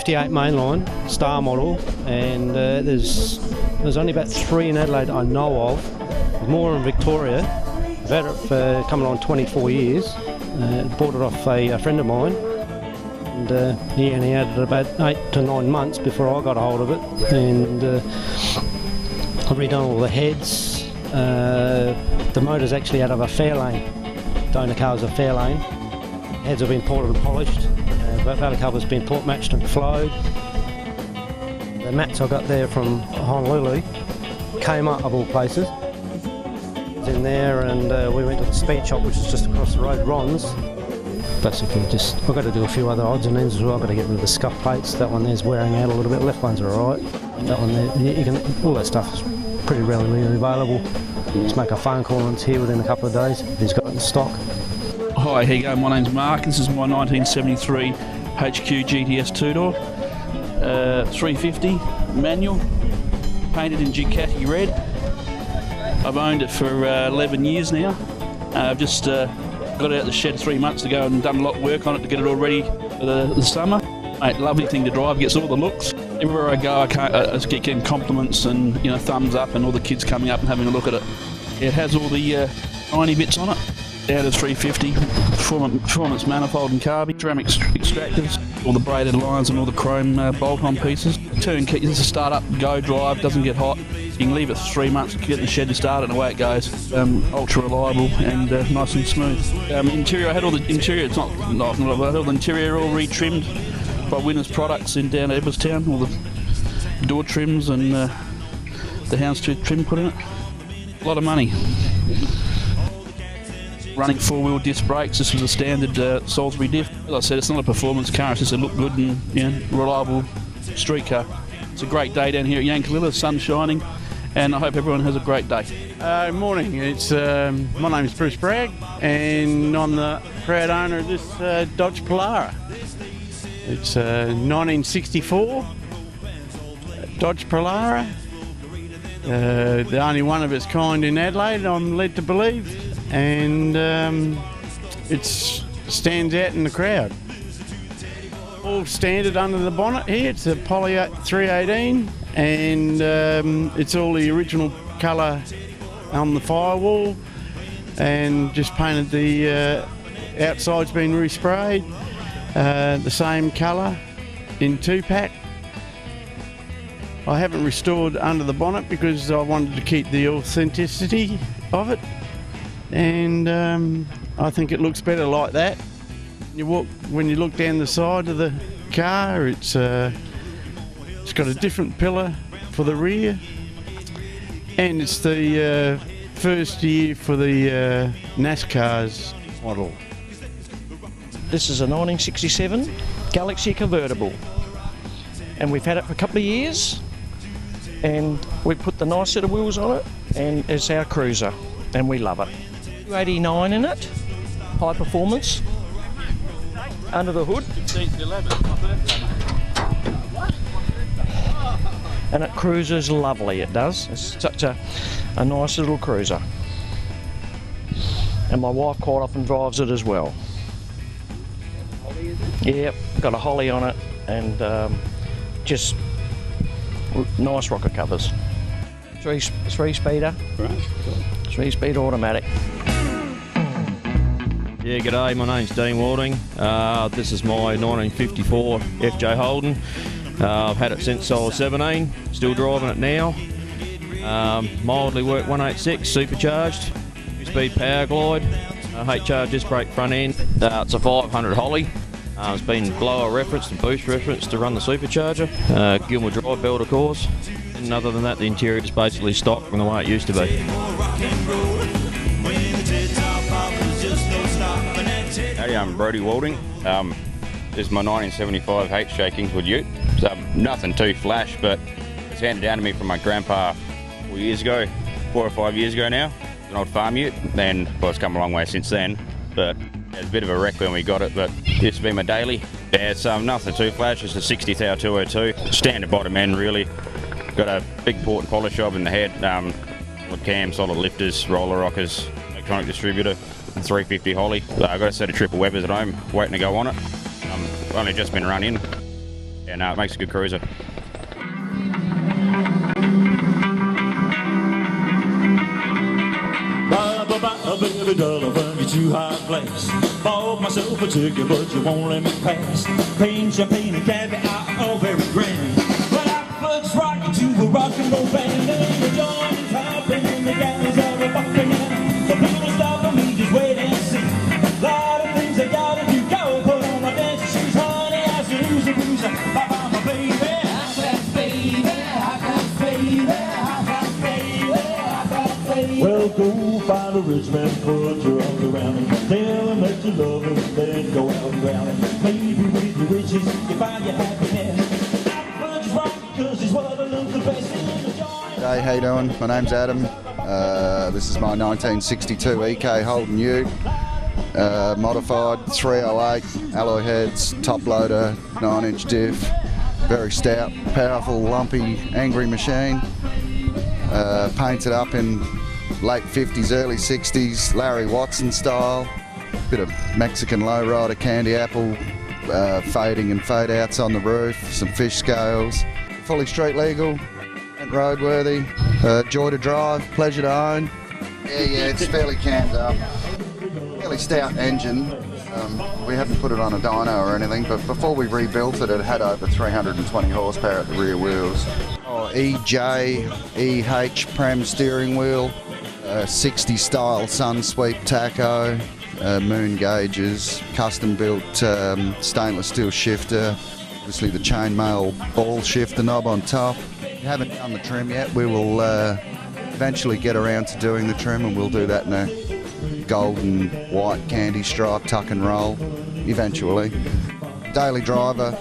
58 mainline star model, and there's only about 3 in Adelaide I know of. There's more in Victoria. I've had it for coming on 24 years. Bought it off a friend of mine, and he only had it about 8 to 9 months before I got a hold of it, and I've redone all the heads. The motor's actually out of a Fairlane. Donor car's a Fairlane. Heads have been ported and polished. Valley cover's been port matched and flowed. The mats I got there from Honolulu came up of all places. In there, and we went to the speed shop, which is just across the road, Ron's. Basically, I've got to do a few other odds and ends as well. I've got to get rid of the scuff plates. That one there's wearing out a little bit. Left ones are alright. That one there, all that stuff is pretty readily available. Just make a phone call and it's here within a couple of days if he's got it in stock. Hi, here you go. My name's Mark. This is my 1973 HQ GTS 2-door. 350 manual, painted in Ducati red. I've owned it for 11 years now. I've just got it out the shed 3 months ago and done a lot of work on it to get it all ready for the summer. Mate, lovely thing to drive, gets all the looks. Everywhere I go, I just keep getting compliments and thumbs up, and all the kids coming up and having a look at it. It has all the tiny bits on it. Out of 350, performance manifold and carbon, ceramic extractors, all the braided lines and all the chrome bolt-on pieces. Turnkey, this is a start-up, go drive, doesn't get hot. You can leave it 3 months, get in the shed and start it, and away it goes. Ultra reliable and nice and smooth. Interior, I had all the interior. It's not I had all the interior all retrimmed by Winners Products in down Edwardstown. All the door trims and the houndstooth trim put in it. A lot of money. Running 4-wheel disc brakes. This was a standard Salisbury diff. As I said, it's not a performance car. It's just a look good and reliable street car. It's a great day down here at Yankalilla. Sun shining, and I hope everyone has a great day. Morning. My name's Bruce Bragg, and I'm the proud owner of this Dodge Polara. It's a 1964 Dodge Polara. The only one of its kind in Adelaide, I'm led to believe. And it stands out in the crowd. All standard under the bonnet here. It's a Poly 318, and it's all the original colour on the firewall, and just painted the outside's been resprayed, the same colour in 2-pack. I haven't restored under the bonnet because I wanted to keep the authenticity of it. And I think it looks better like that. When you look down the side of the car, it's got a different pillar for the rear, and it's the first year for the NASCAR's model. This is a 1967 Galaxy convertible, and we've had it for a couple of years, and we put the nice set of wheels on it, and it's our cruiser, and we love it. 289 in it, high performance, under the hood, and it cruises lovely, it does. It's such a nice little cruiser, and my wife quite often drives it as well. Yep, got a Holly on it, and just nice rocker covers. Three speeder, right. 3-speed automatic. Yeah, g'day, my name's Dean Walding. This is my 1954 FJ Holden. I've had it since I was 17, still driving it now. Mildly worked 186, supercharged, 2-speed power glide, H-Charge disc brake front end. It's a 500 Holly. It's been blower referenced and boost referenced to run the supercharger. Gilmore drive belt, of course. And other than that, the interior is basically stock from the way it used to be. Hey, I'm Brodie Walding. This is my 1975 H-J Kingswood ute. It's nothing too flash, but it's handed down to me from my grandpa 4 or 5 years ago now. It's an old farm ute, and well, it's come a long way since then, but it was a bit of a wreck when we got it, but it's been my daily. Yeah, it's nothing too flash, it's a 60 thou 202. Standard bottom end, really. Got a big port and polish job in the head, solid cam, solid lifters, roller rockers, electronic distributor, and 350 Holly. I've got a set of triple Webbers at home waiting to go on it. Only just been run in. Yeah, no, it makes a good cruiser. Baby doll, I'll bring you to high place. Bought myself a ticket, but you won't let me pass. Pain, champagne, and caviar, all very grand. But I was rocking to a rock and roll band, and the joint is hopping, and the guys are a bumping out. The people stopping me, just wait and see. Lot of things I gotta do, go put on my dancing shoes, honey. I should lose a bruiser. Bye-bye, my baby. I got baby, I got baby, I got baby, I got baby. Well, go find a rich man, put your arms around him, tell him that you love him, then go out and drown him. Maybe with your riches, you find your happiness. But you're right, 'cause it's what I look the best in the joint. Hey, how you doing? My name's Adam. This is my 1962 EK Holden Ute. Modified 308, alloy heads, top loader, 9-inch diff. Very stout, powerful, lumpy, angry machine. Painted up in late 50s, early 60s, Larry Watson style. Bit of Mexican lowrider, candy apple, fading and fade outs on the roof, some fish scales. Fully street legal, and roadworthy, joy to drive, pleasure to own. Yeah, it's fairly cammed up. Fairly stout engine. We haven't put it on a dyno or anything, but before we rebuilt it, it had over 320 horsepower at the rear wheels. EJ, EH Prem steering wheel, 60 style sun sweep tacho, moon gauges, custom built stainless steel shifter, obviously the chainmail ball shifter knob on top. We haven't done the trim yet. We will eventually get around to doing the trim, and we'll do that in a golden white candy stripe tuck and roll eventually. Daily driver,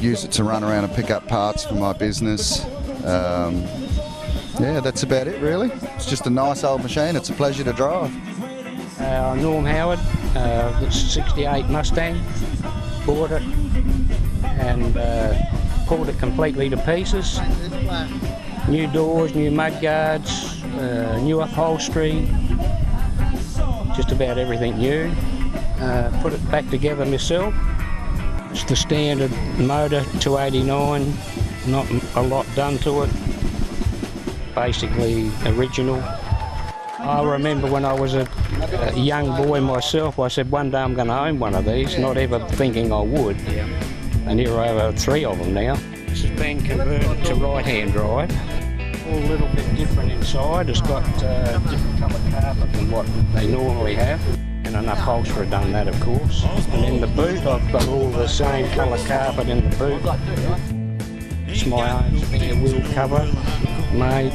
use it to run around and pick up parts for my business. Yeah, that's about it really. It's just a nice old machine. It's a pleasure to drive. Norm Howard, it's a 68 Mustang, bought it and pulled it completely to pieces. New doors, new mudguards, new upholstery, just about everything new. Put it back together myself. It's the standard motor, 289, not a lot done to it. Basically original. I remember when I was a young boy myself, I said one day I'm going to own one of these, not ever thinking I would. And here I have 3 of them now. This has been converted to right-hand drive. All a little bit different inside. It's got different coloured carpet than what they normally have. And an upholsterer done that, of course. And in the boot, I've got all the same colour carpet in the boot. It's my own spare wheel cover made.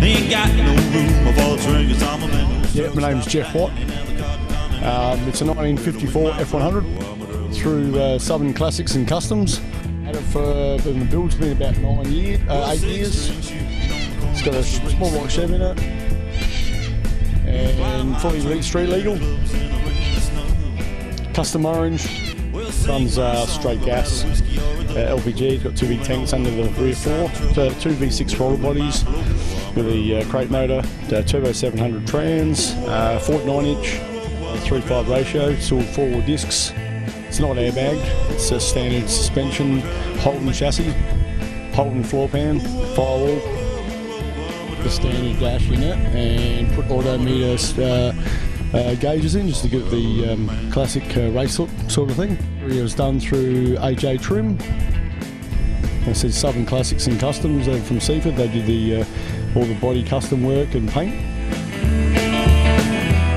Ain't got no room of all triggers on my man. Yeah, my name's Jeff Watt. It's a 1954 F100 through Southern Classics and Customs. Had it for the build's been about 8 years. It's got a small block Chevy in it and fully street legal. Custom orange, runs straight gas. LPG, got 2 big tanks under the rear floor, so 2 V6 throttle bodies with a crate motor, turbo 700 trans, 49-inch, 3.5 ratio, it's all 4-wheel discs. It's not airbagged, it's a standard suspension, Holden chassis, Holden floor pan, firewall, the standard dash in it, and put odometer gauges in just to get the classic race look sort of thing. It was done through AJ Trim. It says Southern Classics and Customs. They're from Seaford. They did all the body custom work and paint.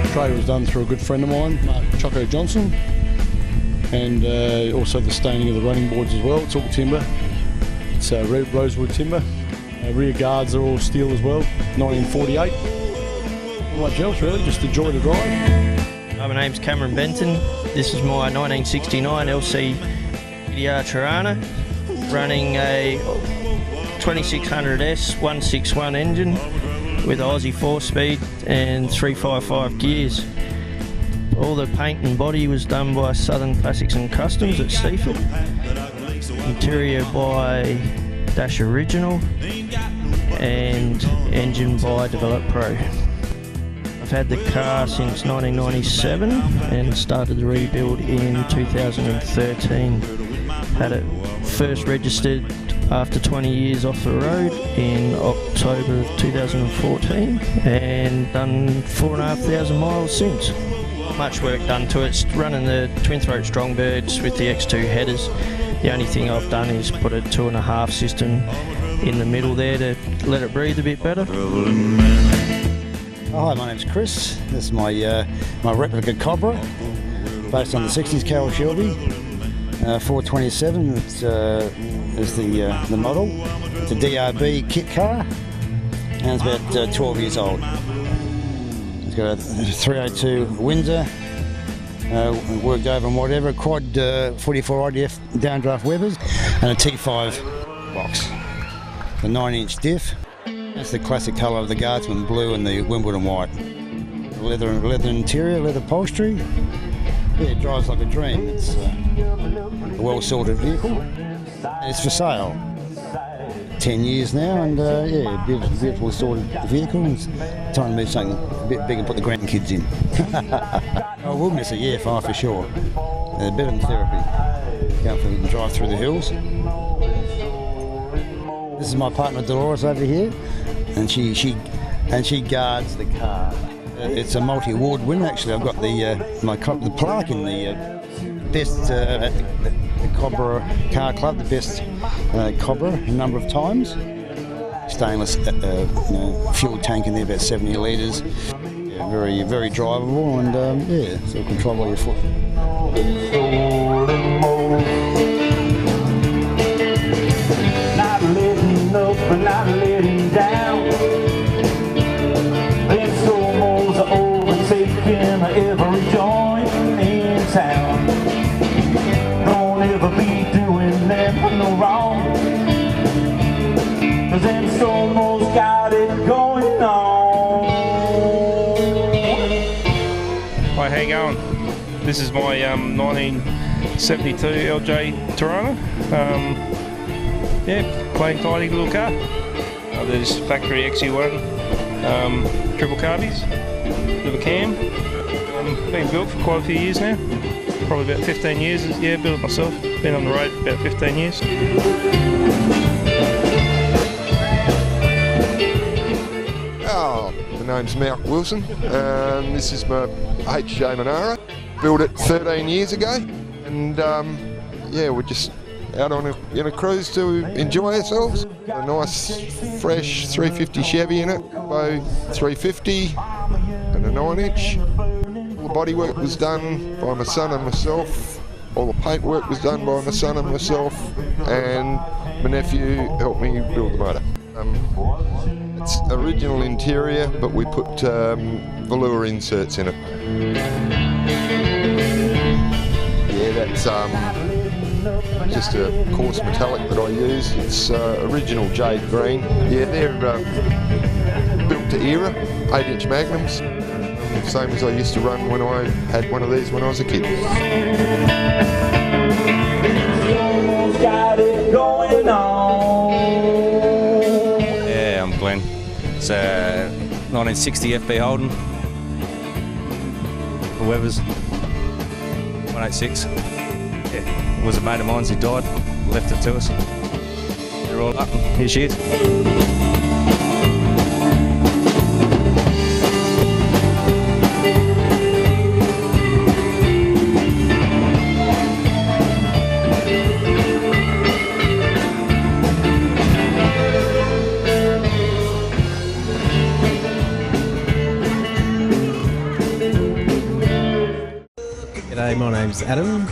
The trailer was done through a good friend of mine, Mark Choco Johnson, and also the staining of the running boards as well. It's all timber. It's rosewood timber. Rear guards are all steel as well. 1948. Not much else really, just a joy to drive. My name's Cameron Benton. This is my 1969 LC PDR Tirana, running a 2600S 161 engine with Aussie 4-speed and 355 gears. All the paint and body was done by Southern Classics and Customs at Seaford. Interior by Dash Original and engine by Develop Pro. had the car since 1997 and started the rebuild in 2013. Had it first registered after 20 years off the road in October of 2014 and done 4,500 miles since. Much work done to it. It's running the twin throat Strongbirds with the X2 headers. The only thing I've done is put a 2.5 system in the middle there to let it breathe a bit better. Hi, my name's Chris. This is my replica Cobra, based on the 60s Carroll Shelby. 427 is the model. It's a DRB kit car, and it's about 12 years old. It's got a 302 Windsor, worked over on whatever, quad 44 IDF downdraft Webers, and a T5 box. The 9-inch diff. That's the classic colour of the Guardsman blue and the Wimbledon white. Leather interior, leather upholstery. Yeah, it drives like a dream. It's a well-sorted vehicle. It's for sale. 10 years now, and yeah, beautiful sorted vehicle. It's time to move something a bit big and put the grandkids in. I will miss it, yeah, for sure. Better than therapy. Go for and drive through the hills. This is my partner Dolores over here, and she guards the car. It's a multi-award winner actually. I've got the plaque in the best at the Cobra Car Club, the best Cobra a number of times. Stainless fuel tank in there, about 70 litres. Yeah, very drivable, and yeah, so control by your foot. Not letting up and not letting down. Them solos are overtaking every joint in town. Don't ever be doing them no wrong, 'cause them solos got it going on. Hi, how you going? This is my 1972 LJ Tirana. Yeah, plain tidy little car. There's factory XU1 triple carbies with a cam. Been built for quite a few years now. Probably about 15 years. Yeah, built it myself. Been on the road about 15 years. Oh, the name's Mark Wilson. This is my HJ Monaro. Built it 13 years ago, and yeah, we're just out on a cruise to enjoy ourselves. A nice, fresh 350 Chevy in it, Bow 350, and a 9-inch. All the bodywork was done by my son and myself. All the paintwork was done by my son and myself, and my nephew helped me build the motor. It's original interior, but we put velour inserts in it. Yeah, that's just a coarse metallic that I use. It's original jade green. Yeah, they're built to era, 8-inch magnums. Same as I used to run when I had one of these when I was a kid. Yeah, I'm Glenn. It's a 1960 FB Holden. For Webers. 186. Yeah, it was a mate of mine, he died, left it to us. They're all up, here she is. G'day, my name's Adam.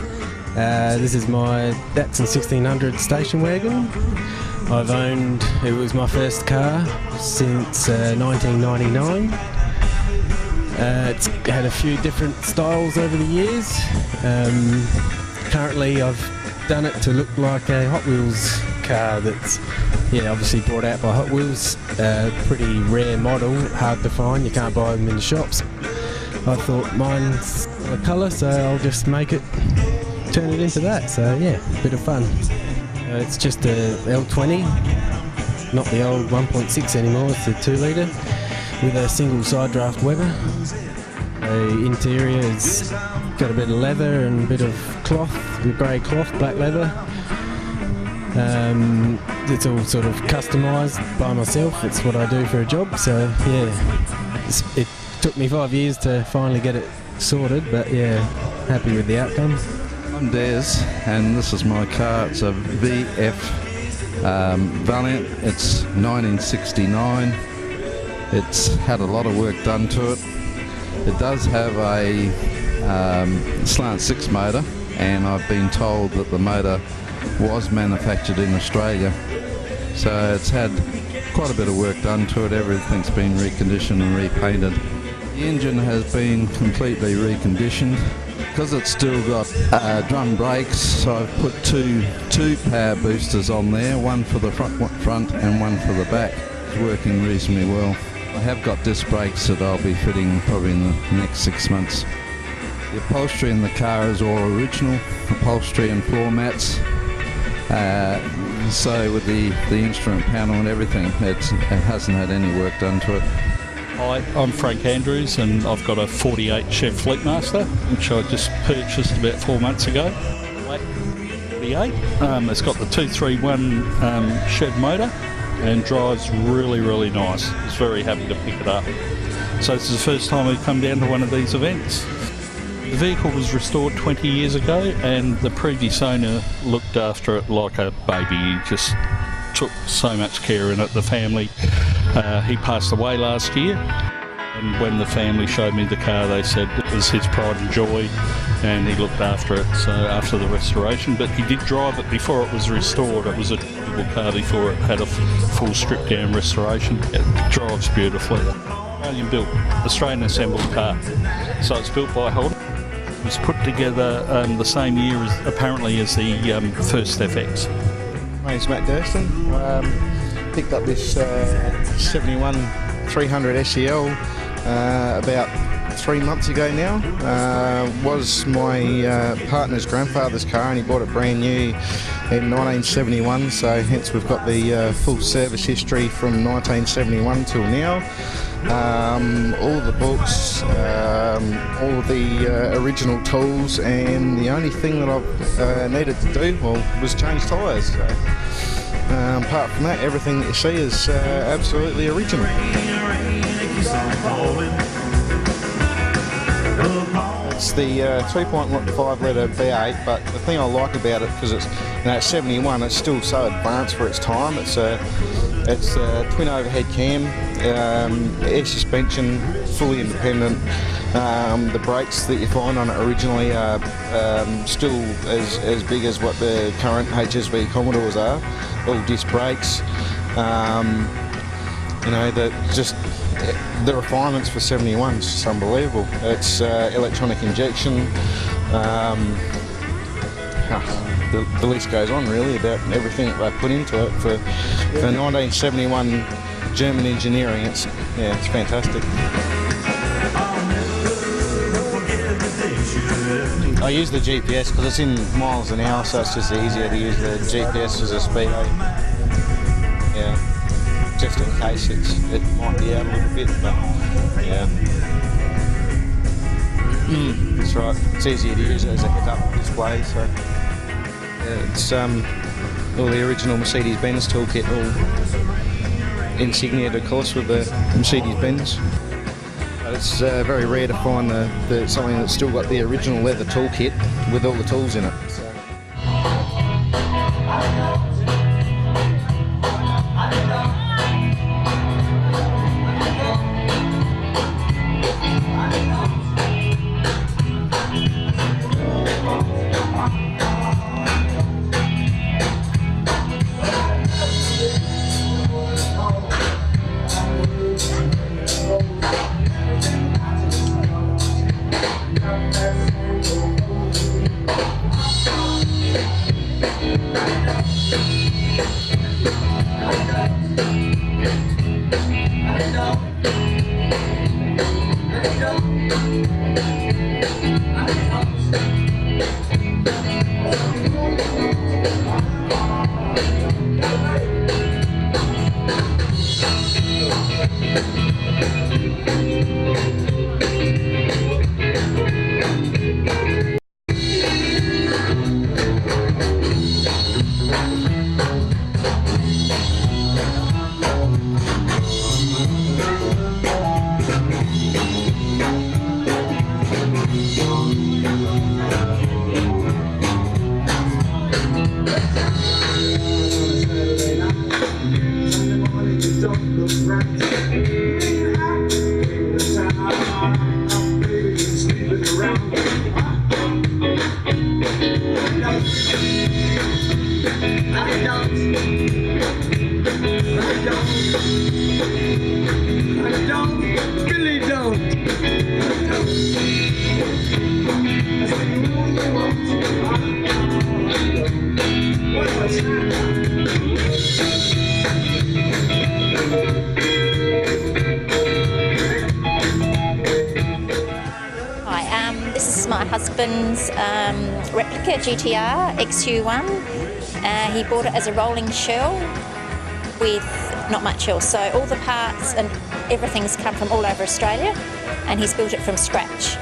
This is my Datsun 1600 station wagon. I've owned, it was my first car since 1999. It's had a few different styles over the years. Currently I've done it to look like a Hot Wheels car that's obviously brought out by Hot Wheels. Pretty rare model, hard to find, you can't buy them in the shops. I thought mine's a colour, so I'll just make it, turn it into that. So yeah, a bit of fun. It's just a L20, not the old 1.6 anymore, it's a 2 litre. with a single side draft Weber. The interior has got a bit of leather and a bit of cloth, grey cloth, black leather. It's all sort of customised by myself. It's what I do for a job, so yeah, it took me 5 years to finally get it sorted, but yeah, happy with the outcome. I'm Des, and this is my car. It's a VF Valiant. It's 1969. It's had a lot of work done to it. It does have a slant 6 motor, and I've been told that the motor was manufactured in Australia, so it's had quite a bit of work done to it. Everything's been reconditioned and repainted. The engine has been completely reconditioned. Because it's still got drum brakes, so I've put two power boosters on there, one for the front and one for the back. It's working reasonably well. I have got disc brakes that I'll be fitting probably in the next 6 months. The upholstery in the car is all original, upholstery and floor mats. So with the instrument panel and everything, it hasn't had any work done to it. Hi, I'm Frank Andrews, and I've got a 48 Chev Fleetmaster, which I just purchased about 4 months ago. 48. It's got the 231 Chev motor and drives really, really nice. I was very happy to pick it up. So this is the first time we've come down to one of these events. The vehicle was restored 20 years ago, and the previous owner looked after it like a baby. He just took so much care in it. The family, he passed away last year, and when the family showed me the car, they said it was his pride and joy, and he looked after it. So after the restoration, but he did drive it before it was restored. It was a drivable car before it had a full stripped down restoration. It drives beautifully. Australian built, Australian assembled car. So it's built by Holden. It was put together the same year as apparently as the first FX. My name's Matt Durston. Picked up this 71 300 SEL about 3 months ago now. Was my partner's grandfather's car, and he bought it brand new in 1971, so hence we've got the full service history from 1971 till now. All the books, all the original tools, and the only thing that I've needed to do was change tyres. So, apart from that, everything that you see is absolutely original. It's the 3.5 litre V8, but the thing I like about it, because it's 71, it's still so advanced for its time. It's a twin overhead cam, air suspension, fully independent. The brakes that you find on it originally are still as big as what the current HSV Commodores are. All disc brakes. The refinements for 71 is just unbelievable. It's electronic injection. The list goes on really about everything that they put into it for 1971 German engineering. It's fantastic. I use the GPS because it's in miles an hour, so it's just easier to use the GPS as a speedo. Yeah, just in case it might be out a little bit, but yeah. That's right. It's easier to use it as a head-up display, so. It's all the original Mercedes-Benz toolkit, all insignia, of course, with the Mercedes-Benz. It's very rare to find something that's still got the original leather toolkit with all the tools in it. husband's replica GTR XU1. He bought it as a rolling shell with not much else. So all the parts and everything's come from all over Australia, and he's built it from scratch.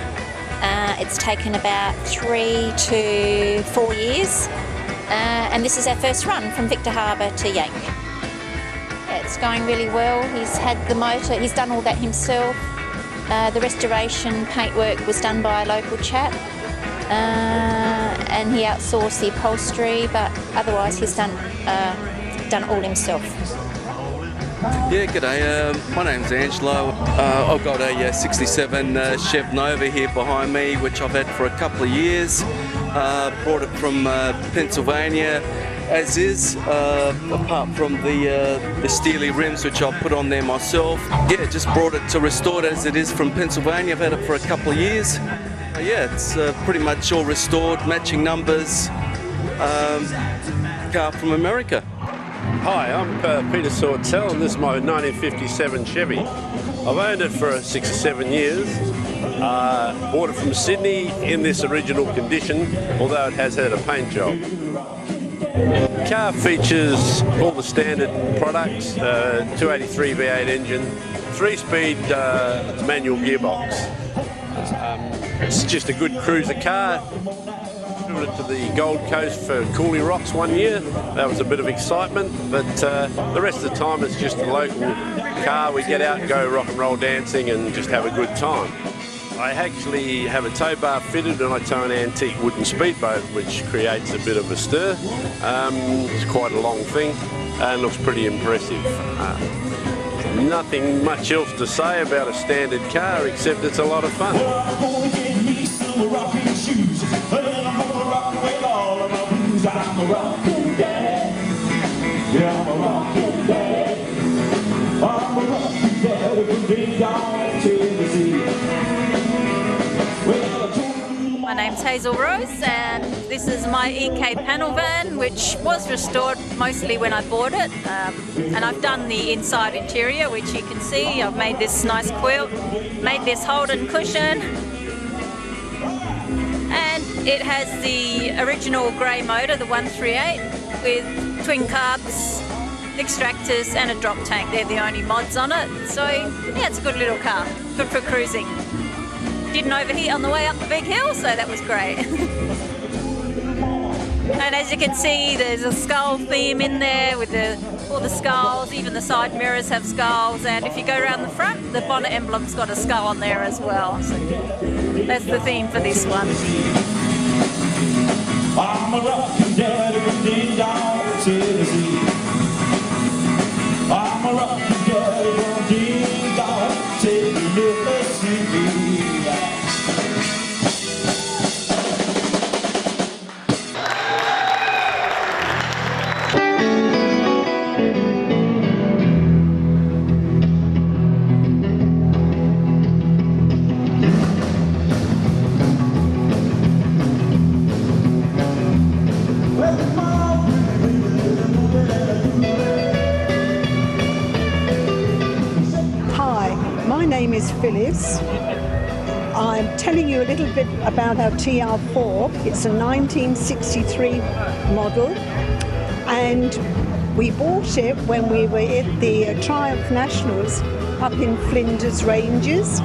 It's taken about 3 to 4 years, and this is our first run from Victor Harbour to Yank. It's going really well. He's had the motor, he's done all that himself. The restoration paintwork was done by a local chap, and he outsourced the upholstery, but otherwise he's done it all himself. Yeah, g'day. My name's Angelo. I've got a 67 Chev Nova here behind me, which I've had for a couple of years. Brought it from Pennsylvania, as is, apart from the steely rims which I've put on there myself. Yeah, just brought it to restore it as it is from Pennsylvania. I've had it for a couple of years. Yeah, it's pretty much all restored, matching numbers. Car from America. Hi, I'm Peter Sortel, and this is my 1957 Chevy. I've owned it for 6 or 7 years. Bought it from Sydney in this original condition, although it has had a paint job. The car features all the standard products, 283 V8 engine, 3-speed manual gearbox. It's just a good cruiser car. Took it to the Gold Coast for Cooley Rocks 1 year. That was a bit of excitement, but the rest of the time it's just a local car. We get out and go rock and roll dancing and just have a good time. I actually have a tow bar fitted, and I tow an antique wooden speedboat, which creates a bit of a stir. It's quite a long thing and looks pretty impressive. Nothing much else to say about a standard car, except it's a lot of fun. My name's Hazel Rose, and this is my EK panel van, which was restored mostly when I bought it. And I've done the inside interior, which you can see. I've made this nice quilt, made this Holden cushion, and it has the original grey motor, the 138, with twin carbs, extractors and a drop tank. They're the only mods on it. So yeah, it's a good little car, good for cruising. Didn't overheat on the way up the big hill, so that was great. And as you can see, there's a skull theme in there with all the skulls. Even the side mirrors have skulls, and if you go around the front, the bonnet emblem's got a skull on there as well. So that's the theme for this one. I'm a rockin' daddy from Ding Dong, Tennessee. I'm a rockin' daddy from Ding Dong, Tennessee. My name is Phyllis. I'm telling you a little bit about our TR4. It's a 1963 model, and we bought it when we were at the Triumph Nationals up in Flinders Ranges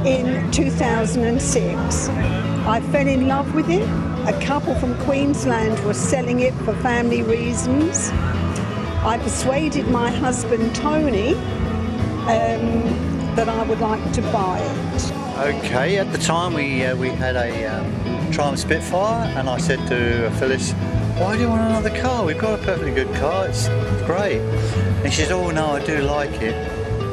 in 2006. I fell in love with it. A couple from Queensland were selling it for family reasons. I persuaded my husband Tony that I would like to buy it. Okay, at the time we had a Triumph Spitfire, and I said to Phyllis, why do you want another car? We've got a perfectly good car, it's great. And she said, oh no, I do like it.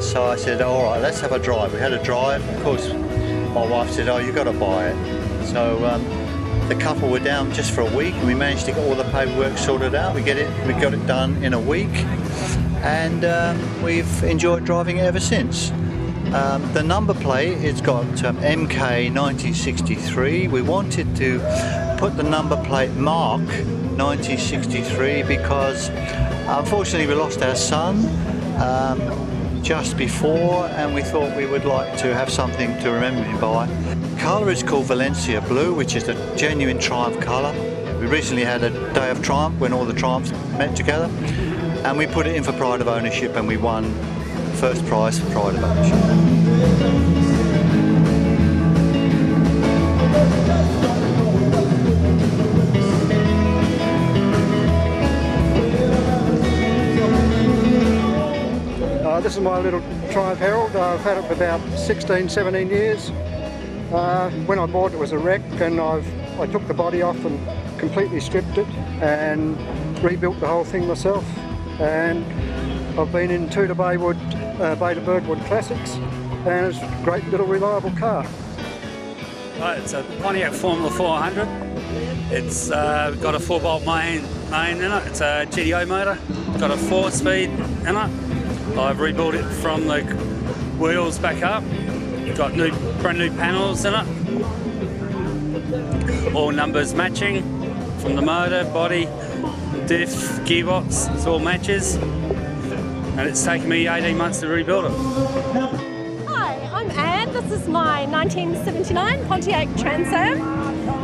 So I said, all right, let's have a drive. We had a drive. Of course, my wife said, oh, you've got to buy it. So the couple were down just for a week, and we managed to get all the paperwork sorted out. We got it done in a week, and we've enjoyed driving it ever since. The number plate, it's got MK 1963. We wanted to put the number plate Mark 1963 because unfortunately we lost our son just before, and we thought we would like to have something to remember him by. Colour is called Valencia Blue, which is a genuine Triumph colour. We recently had a day of Triumph when all the Triumphs met together, and we put it in for pride of ownership, and we won first prize for pride of ownership. This is my little Triumph Herald. I've had it for about 16, 17 years. When I bought it, it was a wreck, and I took the body off and completely stripped it and rebuilt the whole thing myself. And I've been in two to Baywood, Bay to Birdwood Classics, and it's a great little reliable car. It's a Pontiac Formula 400. It's got a 4-bolt main in it. It's a GTO motor. It's got a 4-speed in it. I've rebuilt it from the wheels back up. It's got brand new panels in it. All numbers matching from the motor, body, diff, gearbox. It's all matches. And it's taken me 18 months to rebuild it. Hi, I'm Anne. This is my 1979 Pontiac Trans Am.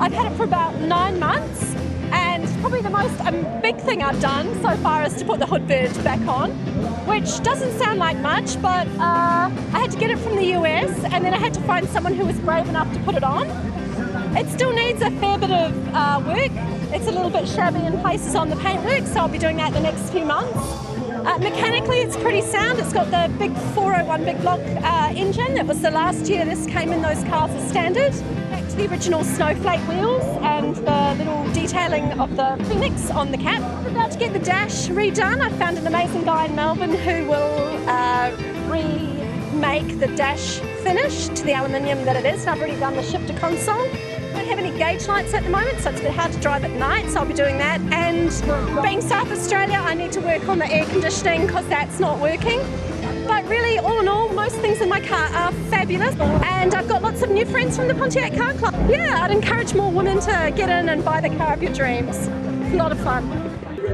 I've had it for about 9 months, and probably the most big thing I've done so far is to put the hood bird back on, which doesn't sound like much, but I had to get it from the US, and then I had to find someone who was brave enough to put it on. It still needs a fair bit of work. It's a little bit shabby in places on the paintwork, so I'll be doing that the next few months. Mechanically, it's pretty sound. It's got the big 401 big block engine. It was the last year this came in those cars as standard. Back to the original snowflake wheels and the little detailing of the Phoenix on the cap. I'm about to get the dash redone. I found an amazing guy in Melbourne who will remake the dash finish to the aluminium that it is. And I've already done the shifter console. I don't have any gauge lights at the moment, so it's a bit hard to drive at night, so I'll be doing that. And being South Australia, I need to work on the air conditioning because that's not working. But really, all in all, most things in my car are fabulous, and I've got lots of new friends from the Pontiac Car Club. Yeah, I'd encourage more women to get in and buy the car of your dreams. It's a lot of fun.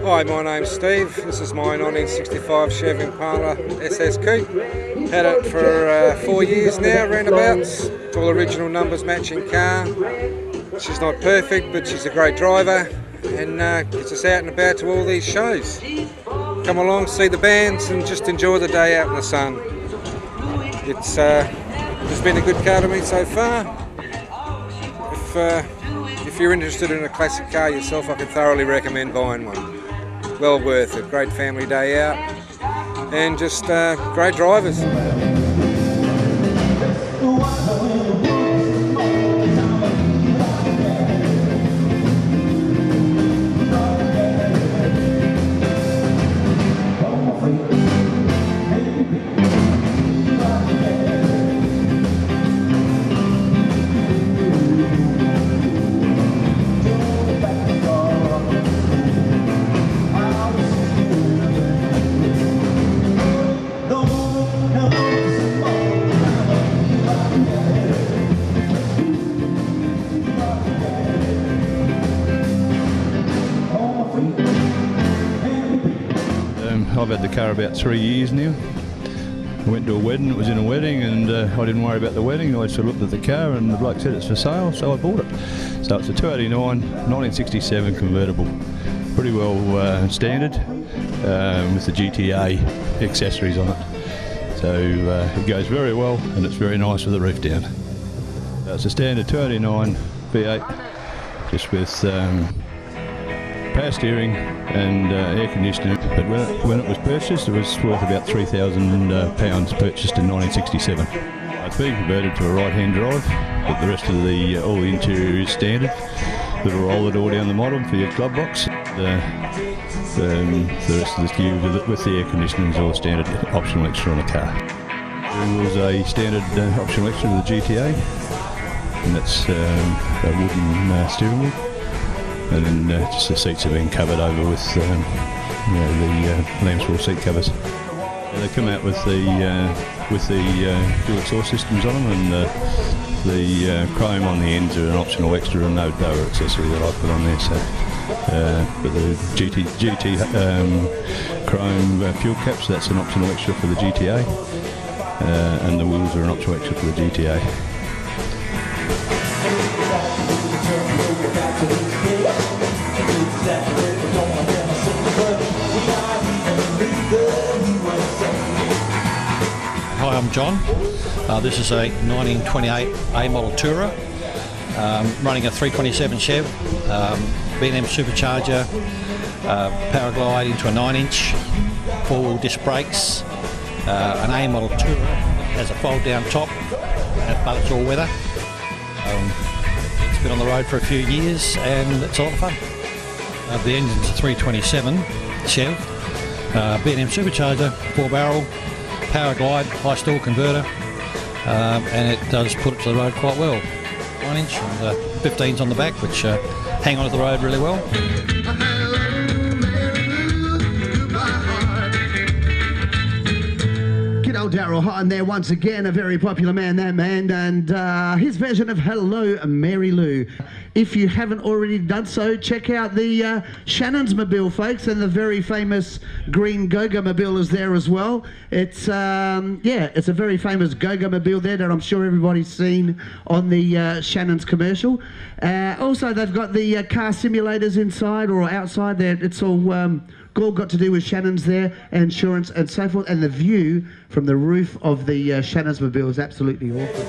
Hi, my name's Steve. This is my 1965 Chevy Impala SS Coupe. Had it for 4 years now, roundabouts. It's all original numbers matching car. She's not perfect, but she's a great driver, and gets us out and about to all these shows. Come along, see the bands, and just enjoy the day out in the sun. It's been a good car to me so far. If you're interested in a classic car yourself, I can thoroughly recommend buying one. Well worth it. Great family day out, and just great drivers. I've had the car about 3 years now. I went to a wedding, it was in a wedding, and I didn't worry about the wedding. I just looked at the car and the bloke said it's for sale, so I bought it. So it's a 289 1967 convertible. Pretty well standard with the GTA accessories on it. So it goes very well, and it's very nice with the roof down. It's a standard 289 V8, just with power steering and air conditioning, but when it was purchased, it was worth about £3,000 purchased in 1967. It's been converted to a right-hand drive, but the rest of all the interior is standard. Little roller door down the bottom for your glove box. The rest of the gear with the air conditioning is all standard optional extra on the car. There was a standard optional extra with the GTA, and that's a wooden steering wheel. And then just the seats have been covered over with the Lambswell seat covers. They come out with the dual exhaust systems on them, and the chrome on the ends are an optional extra, and no accessory that I put on there. So But the GT chrome fuel caps, that's an optional extra for the GTA, and the wheels are an optional extra for the GTA. Hi, I'm John. This is a 1928 A model Tourer, running a 327 Chev, B&M supercharger, Powerglide into a 9-inch, 4-wheel disc brakes, an A model Tourer, has a fold-down top, but it's all weather. It's been on the road for a few years and it's a lot of fun. The engine's a 327 Chev, B&M supercharger, 4-barrel, Powerglide, high stall converter, and it does put it to the road quite well. 9-inch and 15s on the back, which hang on to the road really well. Daryl Hutton there once again, a very popular man, that man, and his version of Hello Mary Lou. If you haven't already done so, check out the Shannon's Mobile, folks, and the very famous green Go-Go Mobile is there as well. It's yeah, it's a very famous Go-Go Mobile there that I'm sure everybody's seen on the Shannon's commercial. Also, they've got the car simulators inside or outside there. It's all got to do with Shannon's there, insurance and so forth, and the view from the roof of the Shannon's Mobile is absolutely awesome.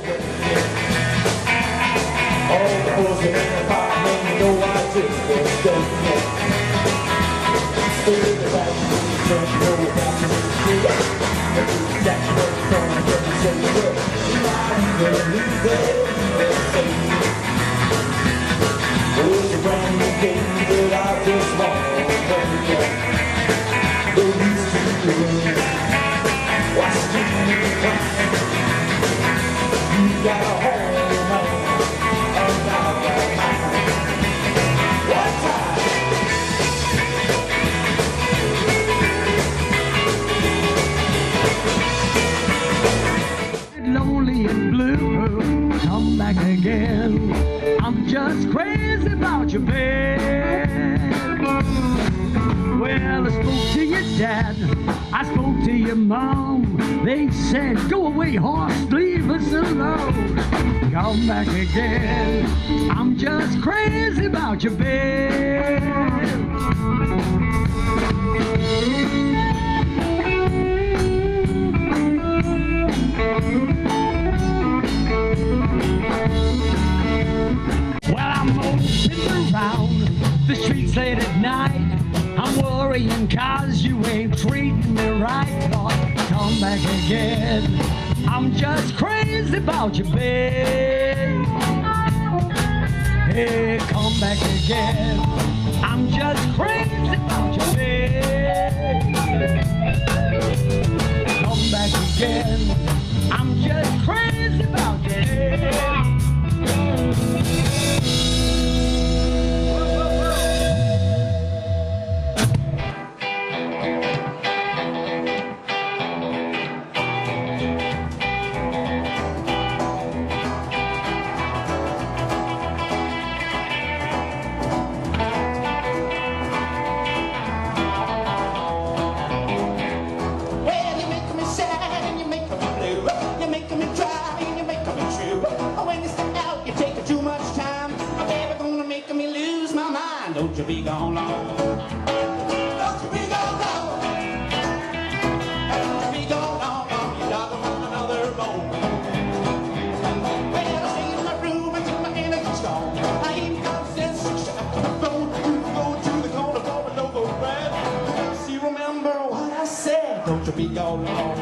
Lonely and blue, come back again. I'm just crazy about your bed. Well, I spoke to your dad, I spoke to your mom. They said, go away, horse, leave us alone. Come back again. I'm just crazy about your bed. Well, I'm moping around the streets late at night. I'm worrying 'cause you ain't treating me right. Lord, come back again. I'm just crazy about your bed. Hey, come back again. I'm just crazy about your bed. Come back again. I'm just crazy about your bed. Don't you be gone long. Don't you be gone long. Don't you be gone long, long. You gotta run another bone. Well, I stay in my room until my energy's gone. I ain't got sense to shut up the phone. You go to the corner for a logo bread. See, remember what I said. Don't you be gone long.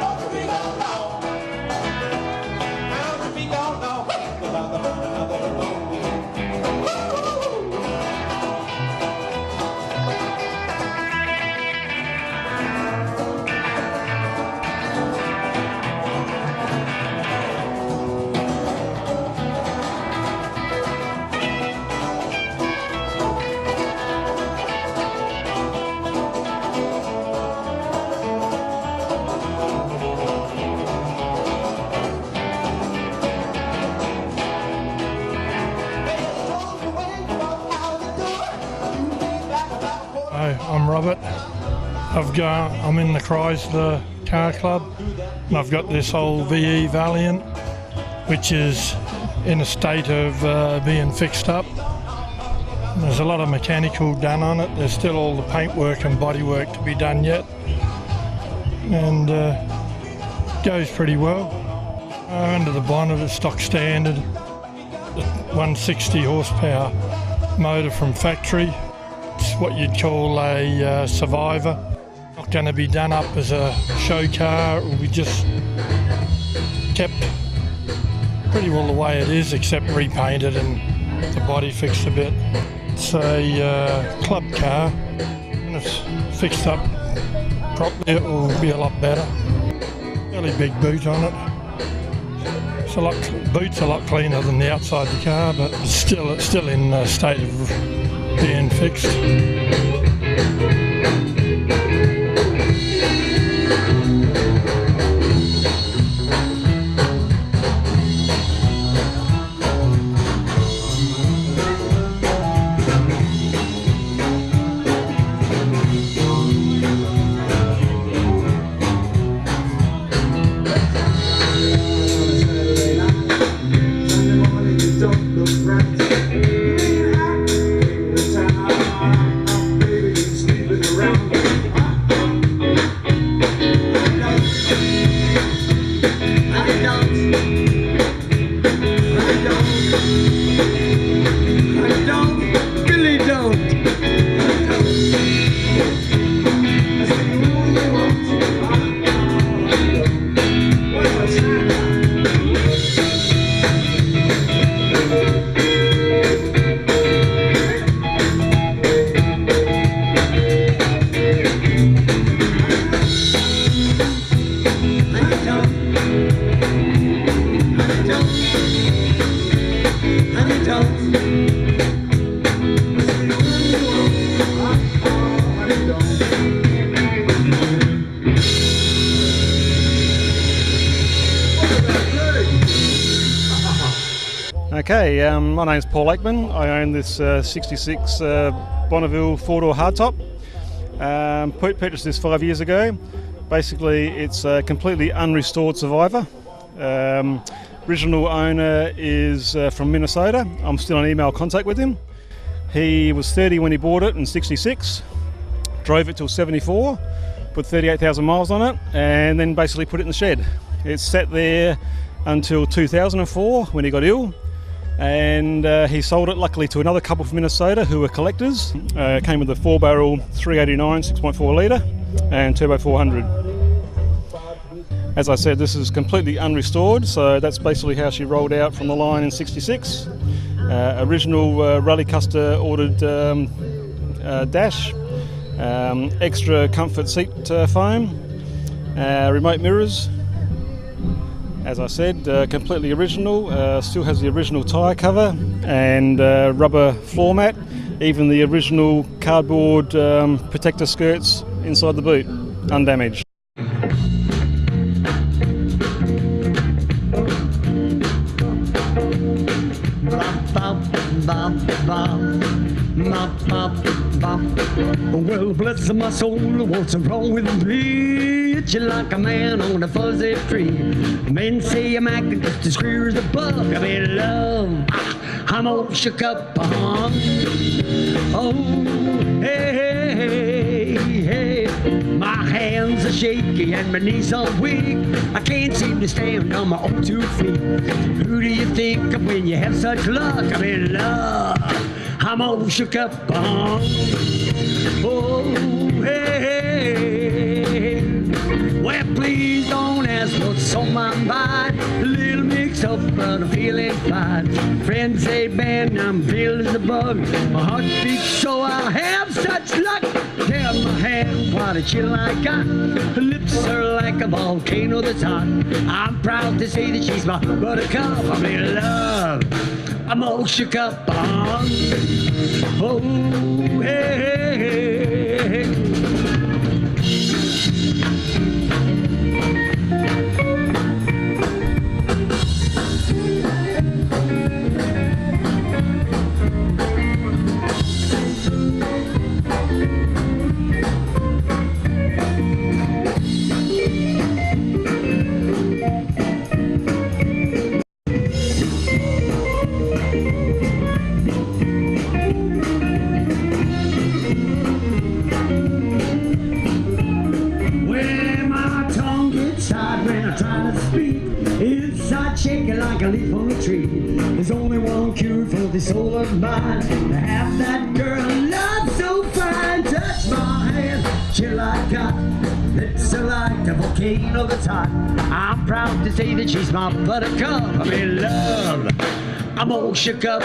Don't you be gone long. Don't you be gone long. You gotta run another bone. Robert. I'm in the Chrysler Car Club, and I've got this old VE Valiant, which is in a state of being fixed up. There's a lot of mechanical done on it. There's still all the paintwork and bodywork to be done yet, and goes pretty well. Under the bonnet, it's stock standard, 160 horsepower motor from factory. It's what you'd call a survivor. Not going to be done up as a show car. It will be just kept pretty well the way it is, except repainted and the body fixed a bit. It's a club car. When it's fixed up properly, it will be a lot better. Fairly big boot on it. Boot's a lot cleaner than the outside of the car, but it's still in a state of being fixed. Okay, my name's Paul Aikman. I own this 66 Bonneville four-door hardtop. Purchased this 5 years ago. Basically, it's a completely unrestored survivor. Original owner is from Minnesota. I'm still in email contact with him. He was 30 when he bought it in 66, drove it till 74, put 38,000 miles on it, and then basically put it in the shed. It sat there until 2004 when he got ill, and he sold it luckily to another couple from Minnesota who were collectors. Came with a 4-barrel 389 6.4 litre and turbo 400. As I said, this is completely unrestored, so that's basically how she rolled out from the line in 66. Original Rally Custer ordered dash, extra comfort seat foam, remote mirrors. As I said, completely original, still has the original tyre cover and rubber floor mat, even the original cardboard protector skirts inside the boot, undamaged. Well, bless my soul, what's wrong with me? Itching like a man on a fuzzy tree. Men say I'm acting just as queer as a bug. I'm in love, I'm all shook up, Oh, hey, hey, hey. My hands are shaky and my knees are weak. I can't seem to stand on my own 2 feet. Who do you think of when you have such luck? I'm in love, I'm all shook up, Oh, hey, hey. Well, please don't ask what's on my mind. A little mixed up, but I'm feeling fine. Friends say, man, I'm feeling the bug. My heart beats so I have such luck. Tell my hand what a chill I got. Her lips are like a volcano that's hot. I'm proud to say that she's my buttercup. I'm in love, I'm all shook up, Oh, hey, hey, hey. heart shaking like a leaf on a tree. There's only one cure for this soul of mine, to have that girl love so fine. Touch my hand, chill like cotton, lips are like a volcano that's hot. I'm proud to say that she's my buttercup. I'm in love, I'm all shook up.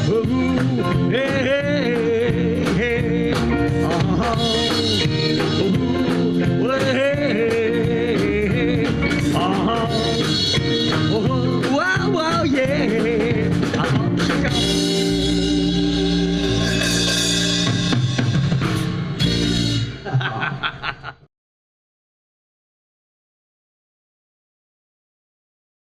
Ooh, hey, hey.